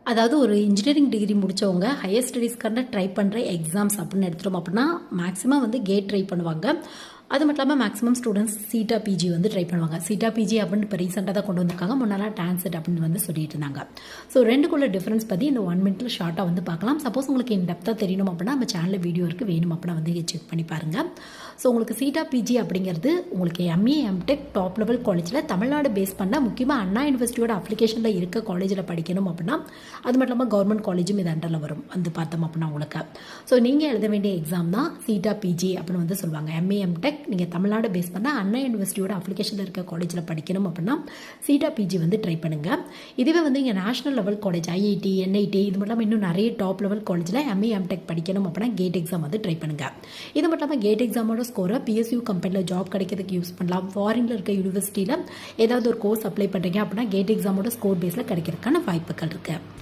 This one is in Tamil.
அதாவது ஒரு இன்ஜினியரிங் டிகிரி முடித்தவங்க ஹையர் ஸ்டடீஸ்க்கான ட்ரை பண்ணுற எக்ஸாம்ஸ் அப்படின்னு எடுத்துட்டோம் அப்படின்னா மேக்ஸிமம் வந்து கேட் ட்ரை பண்ணுவாங்க. அது மட்டும் இல்லாமல் மேக்ஸிமம் ஸ்டூடெண்ட்ஸ் சீட்டா பிஜி வந்து ட்ரை பண்ணுவாங்க. சீட்டா பிஜி அப்படின்னு இப்போ ரீசெண்டாக தான் கொண்டு வந்திருக்காங்க. முன்னாலாம் டான்செட் அப்படின்னு வந்து சொல்லிட்டு இருந்தாங்க. ஸோ ரெண்டுக்குள்ள டிஃப்ரென்ஸ் பற்றி இந்த 1 மினிட்ல ஷார்ட்டாக வந்து பார்க்கலாம். சப்போஸ் உங்களுக்கு இன் டெப்த்தாக தெரியணும் அப்படின்னா நம்ம சேனலில் வீடியோ இருக்குது, வேணும் அப்படின்னா வந்து செக் பண்ணி பாருங்கள். ஸோ உங்களுக்கு சீட்டா பிஜி அப்படிங்கிறது உங்களுக்கு எம்ஏ எம்டெக் டாப் லெவல் காலேஜில் தமிழ்நாடு பேஸ் பண்ண முக்கியமாக அண்ணா யூனிவர்சிட்டியோட அப்ளிகேஷனில் இருக்க காலேஜில் படிக்கணும் அப்படின்னா அது மட்டும் இல்லாமல் கவர்மெண்ட் காலேஜும் இது அண்டரில் வரும் வந்து பார்த்தோம் அப்படின்னா உங்களுக்கு. ஸோ நீங்கள் எழுத வேண்டிய எக்ஸாம் தான் சீட்டா பிஜி அப்படின்னு வந்து சொல்லுவாங்க. எம்ஏ எம்டெக் நீங்கள் தமிழ்நாடு பேஸ் பண்ண அண்ணா யூனிவர்சிட்டியோட அப்ளிகேஷனில் இருக்க காலேஜில் படிக்கணும் அப்படின்னா சீட்டா பிஜி வந்து ட்ரை பண்ணுங்கள். இதுவே வந்து இங்கே national level college IIT NIT இது மட்டும் இல்லாமல் இன்னும் நிறைய டாப் லெவல் காலேஜில் எம்ஏ எம்டெக் படிக்கணும் அப்படின்னா கேட் எக்ஸாம் வந்து ட்ரை பண்ணுங்கள். இது மட்டும் இல்லாமல் கேட் எக்ஸாமோட ஸ்கோரை பிஎஸ்யூ கம்பெனியில் ஜாப் கிடைக்கிறதுக்கு யூஸ் பண்ணலாம். ஃபாரினில் இருக்க யூனிவர்சிட்டியில் ஏதாவது ஒரு கோர்ஸ் அப்ளை பண்ணுறீங்க அப்படின்னா கேட் எக்ஸாமோட ஸ்கோர் பேஸில் கிடைக்கிறதுக்கான வாய்ப்புகள் இருக்குது.